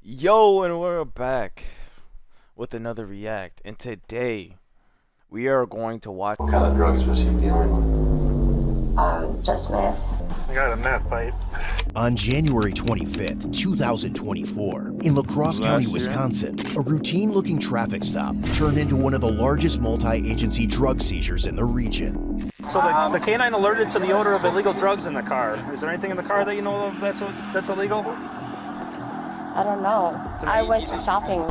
Yo, and we're back with another react. And today we are going to watch. What kind of drugs was he dealing with? Just meth. I got a meth pipe. On January 25th, 2024, in La Crosse County, year? Wisconsin, a routine-looking traffic stop turned into one of the largest multi-agency drug seizures in the region. So the canine alerted to the odor of illegal drugs in the car. Is there anything in the car that you know of that's illegal? I don't know. I went to shopping.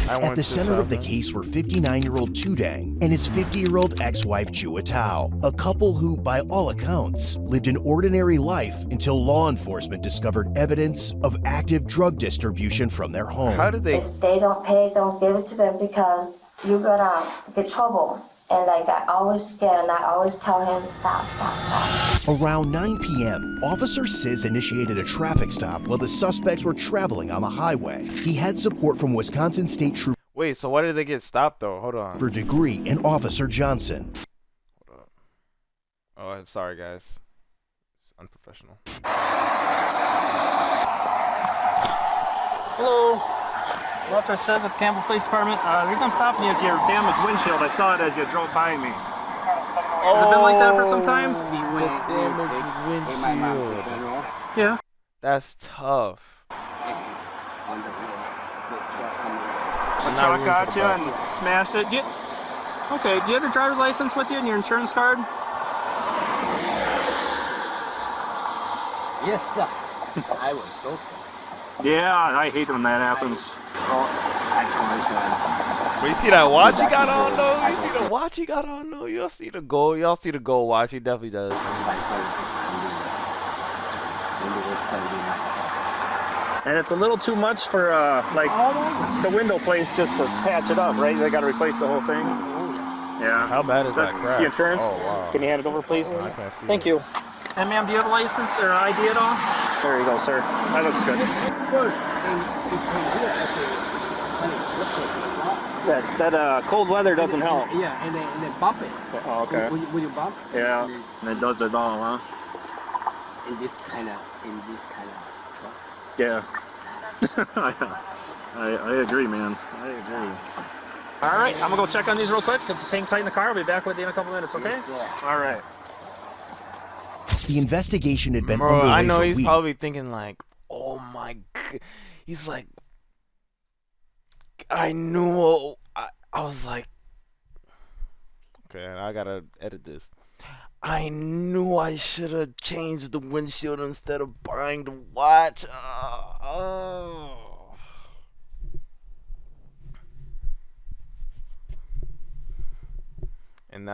At the center of the case were 59-year-old Tudang and his 50-year-old ex-wife Jua Tao, a couple who, by all accounts, lived an ordinary life until law enforcement discovered evidence of active drug distribution from their home. How did they? If they don't pay, don't give it to them because you're gonna get trouble. And like I always scared, and I always tell him, stop, stop, stop. Around 9 p.m., Officer Sis initiated a traffic stop while the suspects were traveling on the highway. He had support from Wisconsin State Trooper Wait, so why did they get stopped though? Hold on. Degree and Officer Johnson. Hold up. Oh, I'm sorry, guys. It's unprofessional. Hello. Officer says with the Campbell Police Department. The reason I'm stopping you is your damaged windshield. I saw it as you drove by me. Has it been like that for some time? Yeah. That's tough. A truck got you and smashed it. Okay, do you have your driver's license with you and your insurance card? Yes, sir. I was so pissed. Yeah, I hate when that happens. But you see that watch he got on though? You see the watch he got on though? Y'all see the gold? Y'all see the gold watch? He definitely does. And it's a little too much for like the window place just to patch it up, right? They got to replace the whole thing. Yeah. How bad is that That's crack? the insurance. Oh, wow. Can you hand it over, please? I can't see Thank it. you. And ma'am, do you have a license or ID at all? There you go, sir. That looks good. That cold weather doesn't help. Yeah, and then bump it. Oh, okay. Will you bump? Yeah. And it does it all, huh? In this kind of truck. Yeah. I agree, man. I agree. All right, I'm gonna go check on these real quick. Just hang tight in the car. I'll be back with you in a couple minutes, okay? Yes, sir. All right. The investigation had been Bro, underway I know for he's weeks. probably thinking like, oh my god. He's like, I knew. I was like, okay, I gotta edit this. I knew I should have changed the windshield instead of buying the watch. Oh. And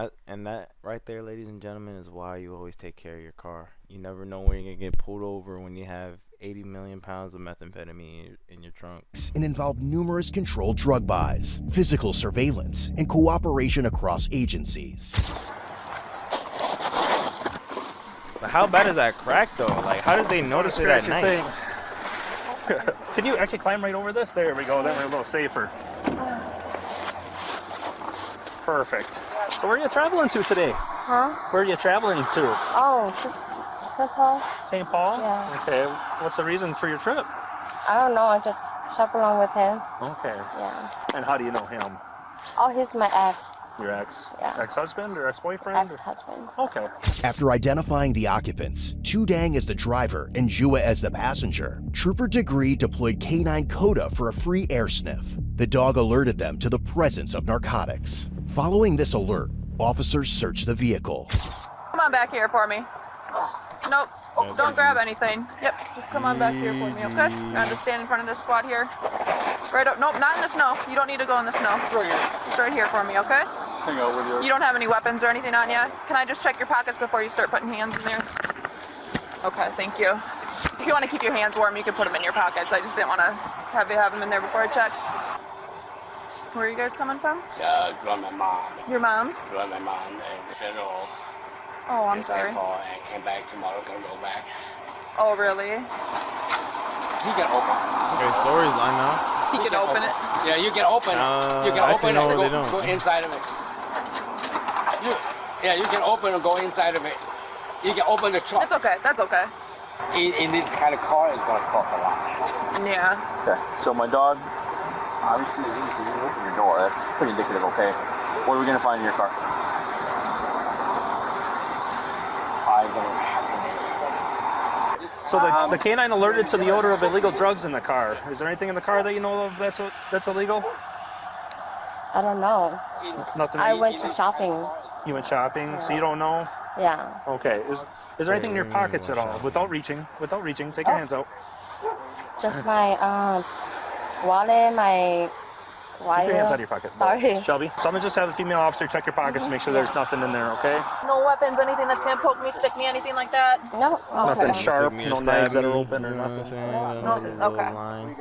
that right there, ladies and gentlemen, is why you always take care of your car. You never know when you're gonna get pulled over when you have 80 million pounds of methamphetamine in your trunk. And involved numerous controlled drug buys, physical surveillance, and cooperation across agencies. But how bad is that crack though? Like, how did they notice it at night? Can you actually climb right over this? There we go. Then we're a little safer. Perfect. So where are you traveling to today? Huh? Where are you traveling to? Oh, just St. Paul. St. Paul? Yeah. Okay. What's the reason for your trip? I don't know. I just shop along with him. Okay. Yeah. And how do you know him? Oh, he's my ex. Your ex? Yeah. Ex-husband or ex-boyfriend? Ex-husband. Okay. After identifying the occupants, Tudang as the driver and Jua as the passenger, Trooper Degree deployed K9 Coda for a free air sniff. The dog alerted them to the presence of narcotics. Following this alert, officers searched the vehicle. Come on back here for me. Nope. Don't grab anything. Yep. Just come on back here for me, okay? You want to stand in front of this squad here? Right up. Nope, not in the snow. You don't need to go in the snow. Just right here for me, okay? Hang out with you. You don't have any weapons or anything on you? Can I just check your pockets before you start putting hands in there? Okay, thank you. If you want to keep your hands warm, you can put them in your pockets. I just didn't want to have you have them in there before I checked. Where are you guys coming from? From my mom. Your mom's? From my mom and federal. Oh, I'm sorry. St. Paul and came back tomorrow. Gonna go back. Oh, really? You can open. Okay, storyline now. He can open it. Yeah, you can open it. You can actually, open it no, and they don't. go inside of it. You can open and go inside of it. You can open the trunk. It's okay. That's okay. In this kind of car, it's gonna cost a lot. Yeah. Okay. So my dog, obviously, you didn't open your door. That's pretty indicative. Okay. What are we gonna find in your car? So the canine alerted to the odor of illegal drugs in the car. Is there anything in the car that you know of that's illegal? I don't know. Nothing. I went to shopping. You went shopping, so you don't know. Yeah. Okay. Is there anything in your pockets at all? Without reaching, take your hands out. Just my wallet, my wire. Keep your hands out of your pocket. Sorry. Shelby. So I'm gonna just have the female officer check your pockets to make sure there's nothing in there. Okay. No weapons, anything that's gonna poke me, stick me, anything like that? No. Nothing Okay. sharp. No knives that are open or nothing. No. Okay.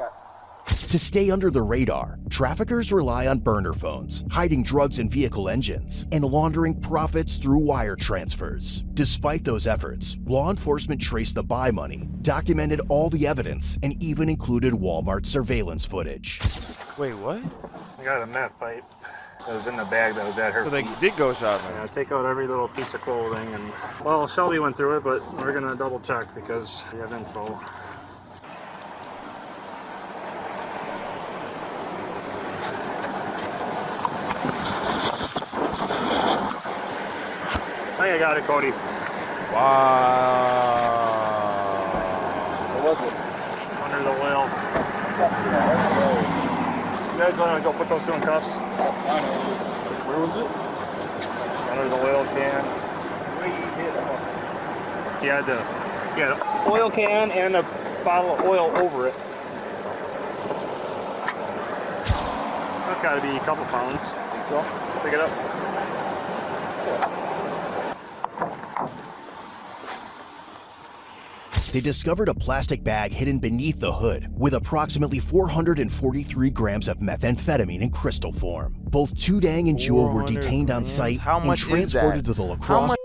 To stay under the radar, traffickers rely on burner phones, hiding drugs in vehicle engines, and laundering profits through wire transfers. Despite those efforts, law enforcement traced the buy money, documented all the evidence, and even included Walmart surveillance footage. Wait, what? I got a meth pipe that was in the bag that was at her So they feet. did go shopping. Yeah, take out every little piece of clothing, and well, Shelby went through it, but we're gonna double check because we have info. I think I got it, Cody. Wow. What was it? Under the wheel. You guys want to go put those two in cuffs? Where was it? Under the oil can. He had the oil can and a bottle of oil over it. That's got to be a couple pounds. Think so? Pick it up. They discovered a plastic bag hidden beneath the hood with approximately 443 grams of methamphetamine in crystal form. Both Tudang and Jewel were 400 detained on grams? site How and much is transported that? to the How lacrosse. much?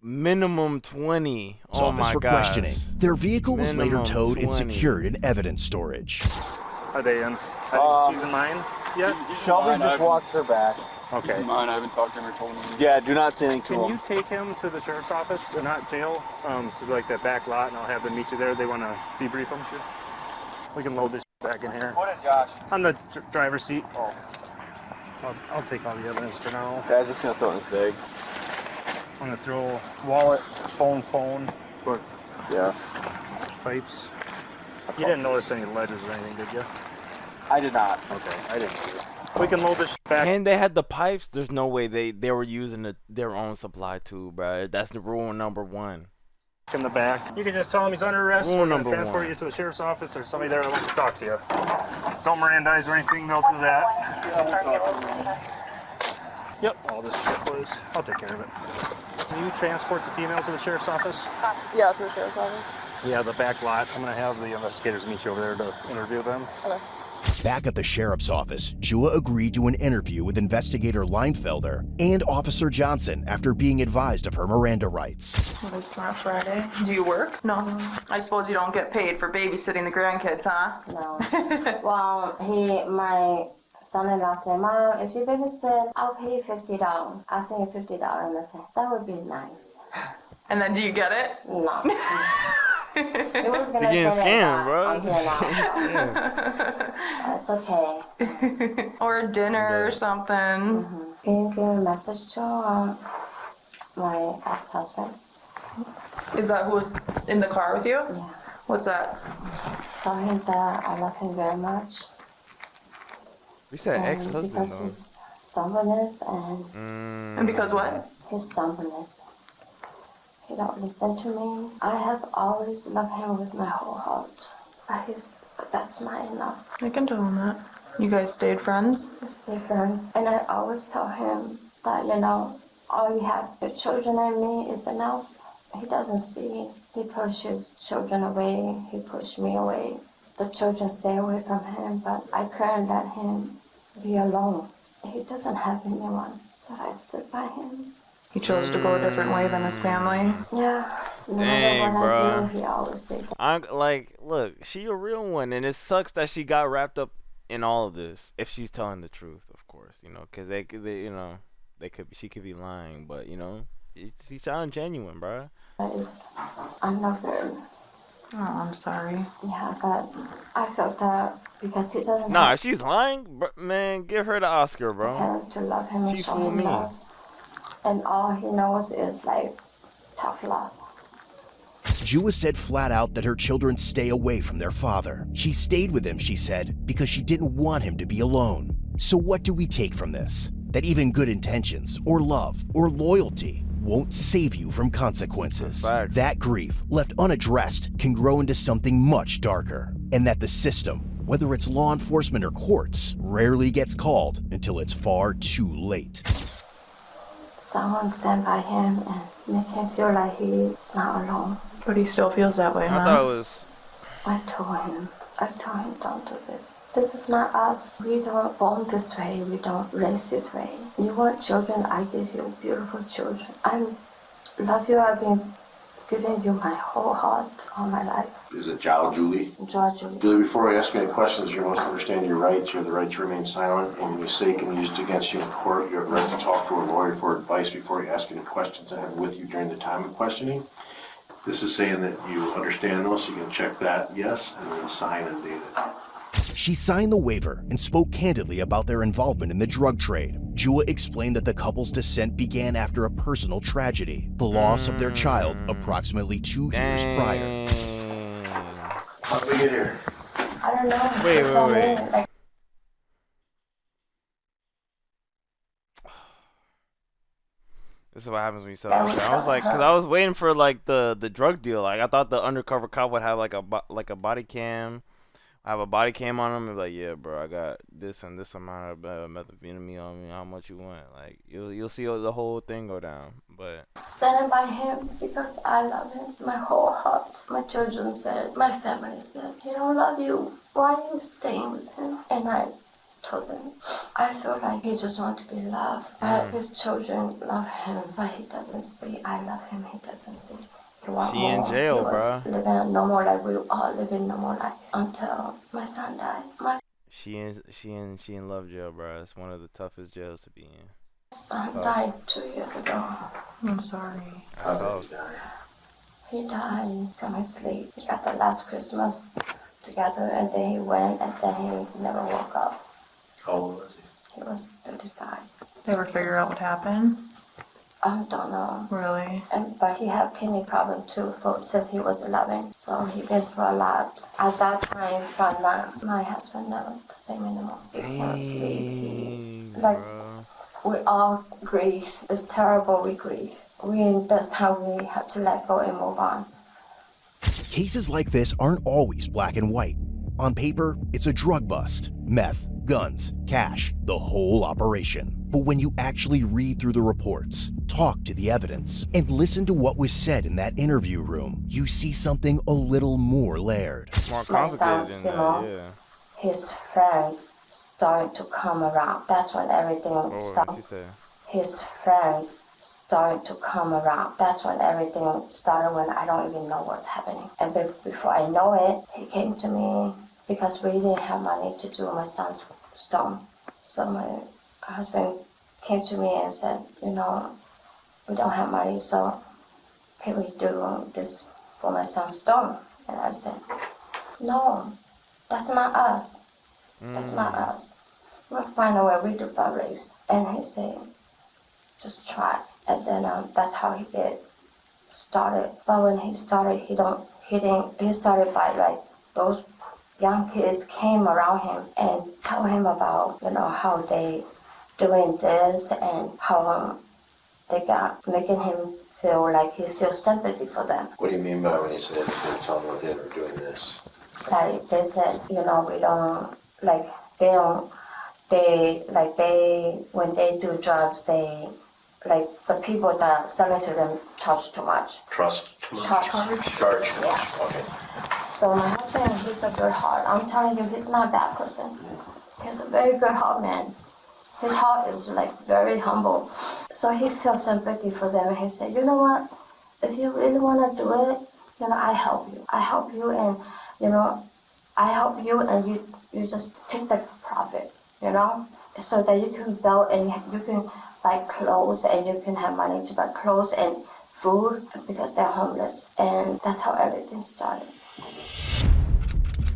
Minimum 20. Oh Office my for gosh. questioning. Their vehicle was later Minimum towed and 20. secured in evidence storage. Are they in? She's in mine yet? Shelby just walked her back. Okay. Mine, I haven't talked to him or told him. Yeah, do not say anything to Can him. you take him to the sheriff's office, not jail, to like that back lot, and I'll have them meet you there? They want to debrief him. We can load this back in here. What did Josh? On the driver's seat. Oh. I'll take all the evidence for now. Okay, I'm just gonna throw it in his bag. I'm gonna throw wallet, phone, But, yeah. pipes. You didn't notice any ledgers or anything, did you? I did not. Okay, I didn't see it. We can load this back. And they had the pipes. There's no way they were using their own supply too, bro. That's the rule number one. In the back. You can just tell him he's under arrest. Rule We're gonna number transport one. you to the sheriff's office. There's somebody there that wants to talk to you. Don't Mirandize or anything. They'll do that. Yep. All this shit, please. I'll take care of it. Can you transport the female to the sheriff's office? Yeah, to the sheriff's office. Yeah, the back lot. I'm gonna have the investigators meet you over there to interview them. Okay. Back at the sheriff's office, Jua agreed to an interview with investigator Leinfelder and Officer Johnson after being advised of her Miranda rights. What is tomorrow, Friday? Do you work? No. I suppose you don't get paid for babysitting the grandkids, huh? No. Well, my son-in-law said, Mom, if you babysit, I'll pay you $50. I'll send you $50 in the thing. That would be nice. And then do you get it? No. It was gonna You're getting say scammed, that, bro. I'm here now, so it's okay. Or a dinner or something. Can you give a message to my ex-husband? Is that who was in the car with you? Yeah. What's that? Tell him that I love him very much. We said And ex-husband because though. his stubbornness and And because what? his stubbornness. He don't listen to me. I have always loved him with my whole heart. But that's not enough. I can tell him that. You guys stayed friends? We stay friends. And I always tell him that, all you have, your children and me, is enough. He doesn't see. He pushes children away. He pushed me away. The children stay away from him, but I couldn't let him be alone. He doesn't have anyone, so I stood by him. He chose to go a different way than his family. Yeah. No Dang, matter what bruh. I do, he always say that. I'm like, look, she a real one, and it sucks that she got wrapped up in all of this. If she's telling the truth, of course, because she could be lying, but she sounds genuine, bruh. I'm not good. Oh, I'm sorry. Yeah, but I felt that because he doesn't Nah, have if she's lying, man, give her the Oscar, a bro. parent to love him and She's show full him mean. love. And all he knows is like tough love. Jua said flat out that her children stay away from their father. She stayed with him, she said, because she didn't want him to be alone. So what do we take from this? That even good intentions, or love, or loyalty won't save you from consequences. Facts. That grief, left unaddressed, can grow into something much darker. And that the system, whether it's law enforcement or courts, rarely gets called until it's far too late. Someone stand by him and make him feel like he's not alone. But he still feels that way, I huh? thought it was. I told him, don't do this. This is not us. We don't born this way. We don't raise this way. You want children, I give you beautiful children. I love you. I've been giving you my whole heart all my life. Is it Joe, Julie? George, Julie, before I ask you any questions, you must understand your rights. You have the right to remain silent, and when mistake can be used against you in court, you have the right to talk to a lawyer for advice before you ask any questions and have with you during the time of questioning. This is saying that you understand those, so you can check that yes, and then sign and date it. She signed the waiver and spoke candidly about their involvement in the drug trade. Jua explained that the couple's descent began after a personal tragedy, the loss of their child approximately 2 years prior. How did we get here? I don't know. Wait, He told me, wait. like, This is what happens when you sell out. I was like, cause I was waiting for like the drug deal. Like I thought the undercover cop would have like a body cam. I have a body cam on him and be like, yeah, bro, I got this and this amount of methamphetamine on me. How much you want? Like you'll see the whole thing go down. But standing by him because I love him. My whole heart. My children said, my family said, he don't love you. Why are you staying with him? And I told them, I feel like he just wants to be loved. But his children love him, but he doesn't see I love him. He doesn't see. she in jail, bro. Living a normal life. We all live in normal life until my son died. My She in love jail, bro. It's one of the toughest jails to be in. son died 2 years ago. I'm sorry. How did he die? He died from his sleep. We got the last Christmas together, and then he went, and then he never woke up. How old was he? He was 35. They ever figure out what happened? I don't know. Really? But he had kidney problem too since he was 11. So he been through a lot. At that time, from my husband not the same anymore. He can't sleep. We all grieve. It's terrible. We grieve. That's time we have to let go and move on. Cases like this aren't always black and white. On paper, it's a drug bust, meth, guns, cash, the whole operation. But when you actually read through the reports, talk to the evidence, and listen to what was said in that interview room, you see something a little more layered. More My son, complicated than that, yeah. his friends started to come around. That's when everything started. His friends started to come around. That's when everything started, when I don't even know what's happening. And before I know it, he came to me because we didn't have money to do my son's stone. So my husband came to me and said, we don't have money, so can we do this for my son's stone? And I said, no, that's not us. That's not us. We'll find a way. We do fundraise. And he said, just try. And then that's how he get started. But when he started, he started by like those young kids came around him and told him about, how they doing this and how they got making him feel like he feels sympathy for them. What do you mean by when you say that they're telling what they were doing this? Like they said, we don't, like when they do drugs, they, like the people that selling to them charge too much. Trust too much? Charge too much, okay. So my husband, he's a good heart. I'm telling you, he's not a bad person. He's a very good heart man. His heart is like very humble. So he feels sympathy for them, and he said, you know what? If you really want to do it, I help you. I help you, and I help you, and you just take the profit, so that you can build and you can buy clothes, and you can have money to buy clothes and food because they're homeless. And that's how everything started.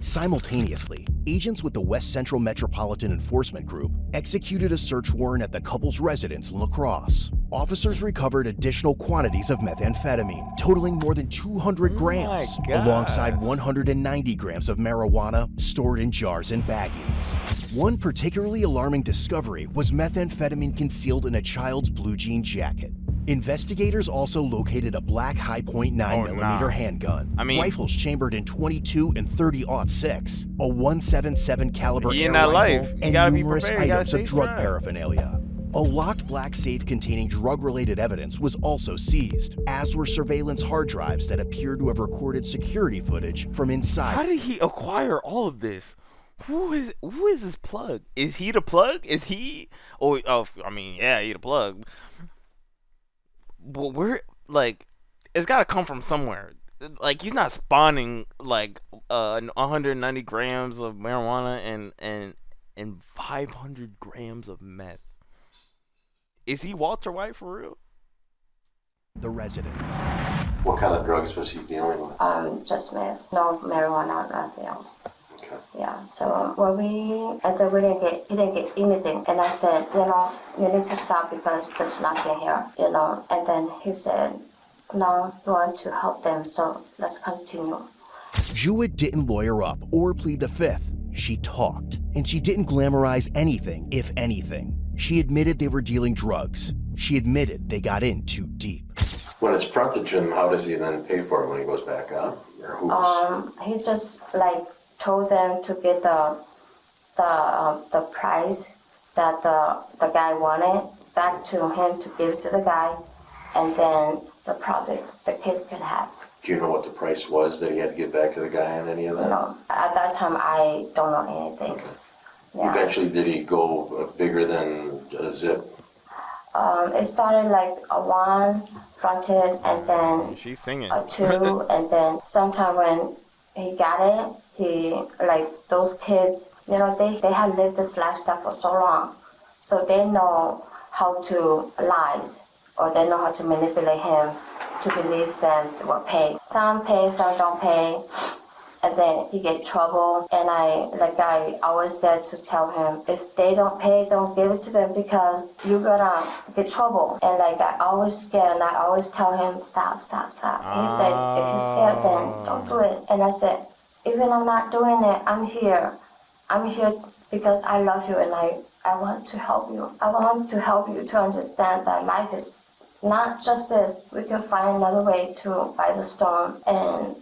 Simultaneously, agents with the West Central Metropolitan Enforcement Group executed a search warrant at the couple's residence in La Crosse. Officers recovered additional quantities of methamphetamine, totaling more than 200 grams, alongside 190 grams of marijuana stored in jars and baggies. One particularly alarming discovery was methamphetamine concealed in a child's blue jean jacket. Investigators also located a black Hi-Point 9mm handgun, rifles chambered in .22 and .30-06, a .177 caliber air rifle, and numerous items of drug paraphernalia. A locked black safe containing drug-related evidence was also seized, as were surveillance hard drives that appeared to have recorded security footage from inside. How did he acquire all of this? Who is this plug? Is he the plug? Is he? Oh, I mean, yeah, he the plug. But where, like, it's gotta come from somewhere. Like, he's not spawning like 190 grams of marijuana and 500 grams of meth. Is he Walter White for real? The residence. What kind of drugs was he dealing with? Just meth, no marijuana, nothing else. Okay. Yeah. So when he didn't get anything, and I said, you need to stop because there's nothing here, And then he said, no, you want to help them, so let's continue. Jewett didn't lawyer up or plead the fifth. She talked, and she didn't glamorize anything, if anything. She admitted they were dealing drugs. She admitted they got in too deep. When it's fronted to him, how does he then pay for it when he goes back up? Or who's... He just told them to get the price that the guy wanted back to him to give to the guy, and then the profit the kids can have. Do you know what the price was that he had to get back to the guy on any of that? No, at that time I don't know anything. Okay. Yeah. Eventually, did he go bigger than a zip? It started like a one fronted, and then She's singing. a two, and then sometime when he got it, he those kids, they had lived this lifestyle for so long, so they know how to lies, or they know how to manipulate him to believe them will pay. Some pay, some don't pay. And then he get trouble, and I always there to tell him, if they don't pay, don't give it to them because you're gonna get trouble. And I always scared, and I always tell him, stop. He said, if you're scared, then don't do it. And I said, even I'm not doing it, I'm here. I'm here because I love you, and I want to help you. I want to help you to understand that life is not just this. We can find another way to buy the storm. And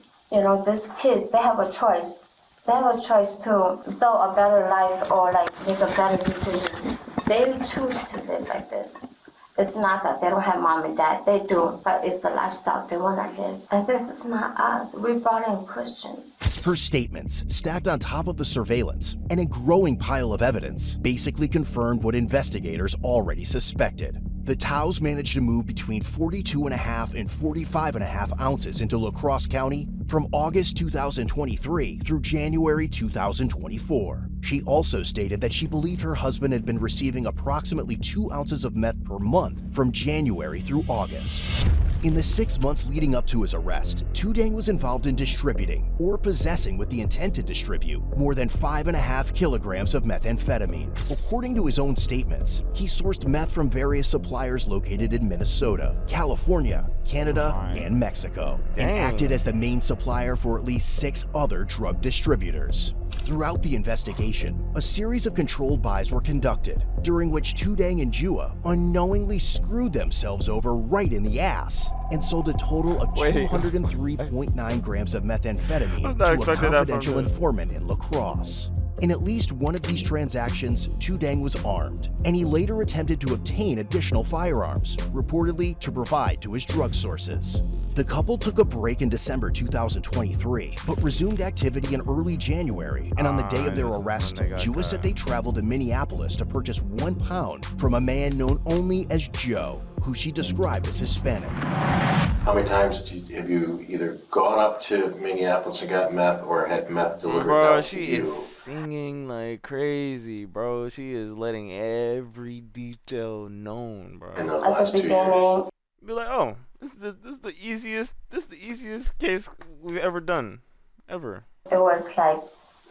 these kids, they have a choice. They have a choice to build a better life or make a better decision. They choose to live like this. It's not that they don't have mom and dad. They do, but it's a lifestyle they want to live. And this is not us. We brought in Christian. Her statements, stacked on top of the surveillance and a growing pile of evidence, basically confirmed what investigators already suspected. The Taos managed to move between 42.5 and 45.5 ounces into La Crosse County from August 2023 through January 2024. She also stated that she believed her husband had been receiving approximately 2 ounces of meth per month from January through August. In the 6 months leading up to his arrest, Tudang was involved in distributing or possessing with the intent to distribute more than 5.5 kilograms of methamphetamine. According to his own statements, he sourced meth from various suppliers located in Minnesota, California, Canada, and Mexico, and acted as the main supplier for at least 6 other drug distributors. Throughout the investigation, a series of controlled buys were conducted, during which Tudang and Jua unknowingly screwed themselves over right in the ass and sold a total of 203.9 grams of methamphetamine to a confidential informant in La Crosse. In at least one of these transactions, Tudang was armed, and he later attempted to obtain additional firearms, reportedly to provide to his drug sources. The couple took a break in December 2023, but resumed activity in early January, and on the day of their arrest, Jua said they traveled to Minneapolis to purchase 1 pound from a man known only as Joe, who she described as Hispanic. How many times have you either gone up to Minneapolis and got meth or had meth delivered down to you? Bro, she is singing like crazy, bro. She is letting every detail known, bro. In those At last the 2 years. beginning, Be like, oh, this is the easiest case we've ever done. ever. It was like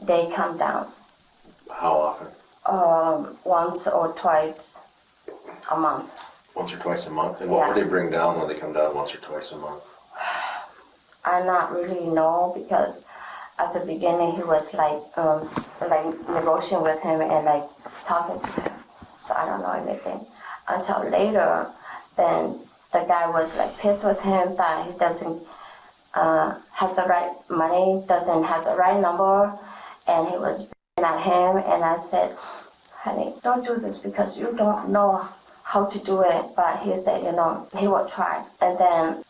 they come down How often? once or twice a month. Once or twice a month? And what would they bring down when they come down once or twice a month? I not really know because at the beginning he was like negotiating with him and like talking to him. So I don't know anything until later. Then the guy was like pissed with him that he doesn't have the right money, doesn't have the right number, and he was at him. And I said, honey, don't do this because you don't know how to do it. But he said, you know, he will try. And then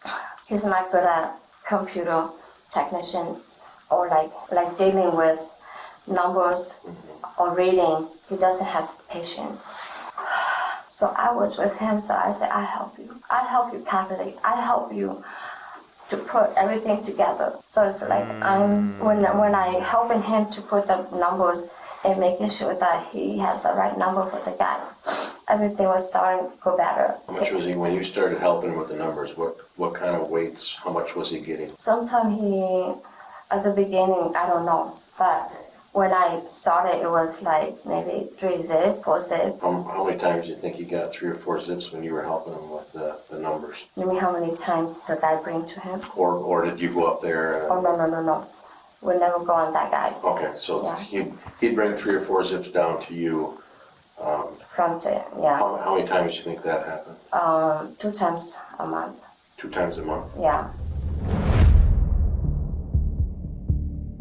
he's not good at computer technician or like dealing with numbers or reading. He doesn't have patience. So I was with him, so I said, I help you. I help you calculate. I help you to put everything together. So it's like when I helping him to put the numbers and making sure that he has the right number for the guy, everything was starting to go better. How much was he, when you started helping him with the numbers, what kind of weights, how much was he getting? Sometimes at the beginning, I don't know, but when I started, it was like maybe 3 zip, 4 zip. How many times do you think he got 3 or 4 zips when you were helping him with the numbers? You mean how many times the guy bring to him? Or did you go up there? Oh, no. We never go on that guy. Okay, so Yeah. he'd bring 3 or 4 zips down to you. From to, yeah. How many times do you think that happened? 2 times a month. 2 times a month? Yeah.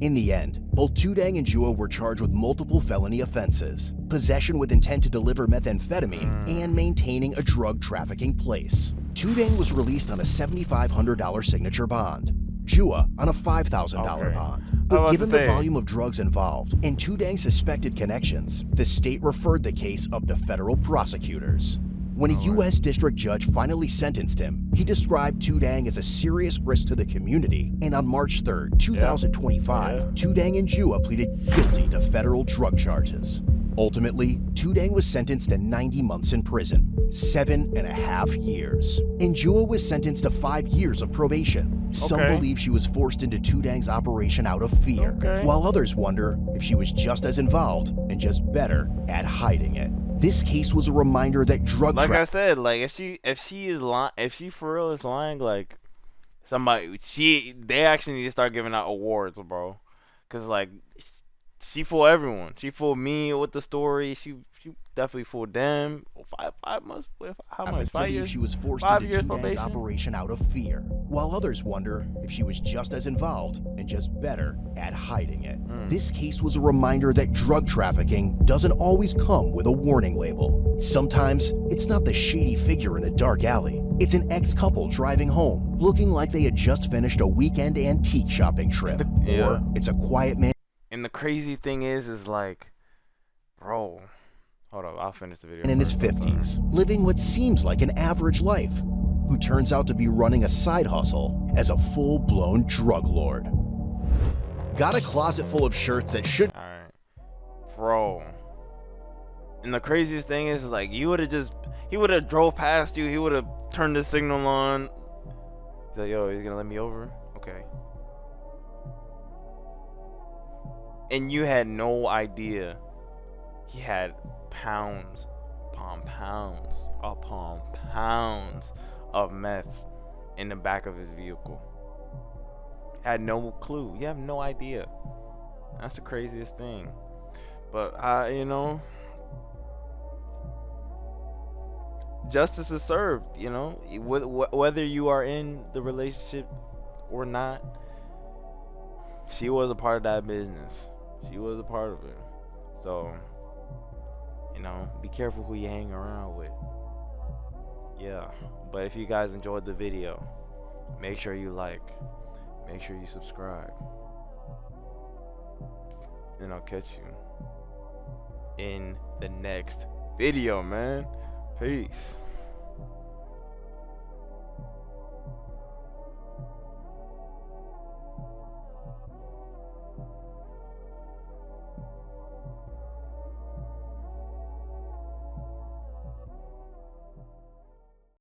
In the end, both Tudang and Jua were charged with multiple felony offenses, possession with intent to deliver methamphetamine, and maintaining a drug trafficking place. Tudang was released on a $7,500 signature bond, Jua on a $5,000 bond. But given the volume of drugs involved and Tudang's suspected connections, the state referred the case up to federal prosecutors. When a U.S. district judge finally sentenced him, he described Tudang as a serious risk to the community, and on March 3, 2025, Tudang and Jua pleaded guilty to federal drug charges. Ultimately, Tudang was sentenced to 90 months in prison, 7.5 years. And Jua was sentenced to 5 years of probation. Some believe she was forced into Tudang's operation out of fear, while others wonder if she was just as involved and just better at hiding it. This case was a reminder that drug like I said, like if she for real is lying, like they actually need to start giving out awards, bro. Cause like she fooled everyone. She fooled me with the story. She definitely fooled them. 5 months. How much? 5 years? She was forced 5 into years Tudang's probation? operation out of fear, while others wonder if she was just as involved and just better at hiding it. This case was a reminder that drug trafficking doesn't always come with a warning label. Sometimes it's not the shady figure in a dark alley. It's an ex-couple driving home, looking like they had just finished a weekend antique shopping trip. Or it's a quiet man. And the crazy thing is like, bro, hold up, I'll finish the video. In his 50s, living what seems like an average life, who turns out to be running a side hustle as a full-blown drug lord. Got a closet full of shirts that should... Alright. Bro. And the craziest thing is like, he would have drove past you, he would have turned the signal on. He's like, yo, he's gonna let me over? Okay. And you had no idea he had pounds upon pounds of meth in the back of his vehicle. Had no clue. You have no idea. That's the craziest thing. But you know, justice is served. You know, whether you are in the relationship or not, she was a part of that business. She was a part of it. So, you know, be careful who you hang around with. Yeah. But if you guys enjoyed the video, make sure you like, make sure you subscribe, and I'll catch you in the next video, man. Peace.